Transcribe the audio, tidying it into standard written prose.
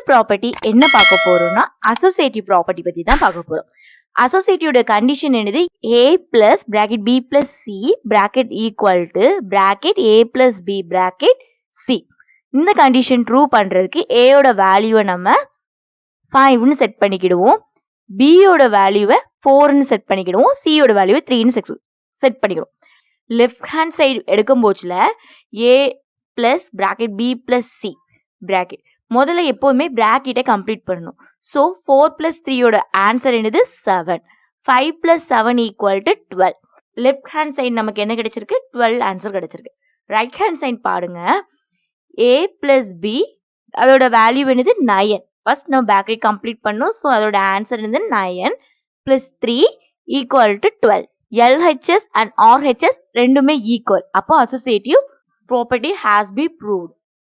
Property என்ன பார்க்க போறோம்னா அசோசியேட்டிவ் ப்ராப்பர்ட்டி பத்தி தான் பார்க்க போறோம். அசோசியேட்டிவோட கண்டிஷன் என்னது? a plus bracket b plus c bracket equal to bracket a plus b bracket c. இந்த கண்டிஷன் ட்ரூ பண்றதுக்கு a யோட வேல்யூவை நம்ம 5ன்னு செட் பண்ணிக்கிடுவோம், b யோட வேல்யூவை 4ன்னு செட் பண்ணிக்கிடுவோம், c யோட வேல்யூவை 3ன்னு செட் பண்ணிக்கிடுவோம். லெஃப்ட் ஹேண்ட் சைடு எடுக்கும் போச்சுல a plus bracket b plus c bracket முதல்ல எப்போவுமே பிராக்கெட்டை கம்ப்ளீட் பண்ணணும். ஸோ 4 plus 3யோட ஆன்சர் என்னது? 7. 5 plus 7 equal to 12. Left hand side நமக்கு என்ன கிடைச்சிருக்கு? 12 ஆன்சர் கிடைச்சிருக்கு. ரைட் ஹேண்ட் சைடு பாருங்க, a plus b அதோட வேல்யூ என்னது? 9. ஃபர்ஸ்ட் நம்ம பிராக்கெட் கம்ப்ளீட் பண்ணோம். ஸோ அதோட ஆன்சர் என்னது? 9 plus 3 equal to 12. LHS and RHS ரெண்டுமே ஈக்குவல். அப்போ associative property has been proved.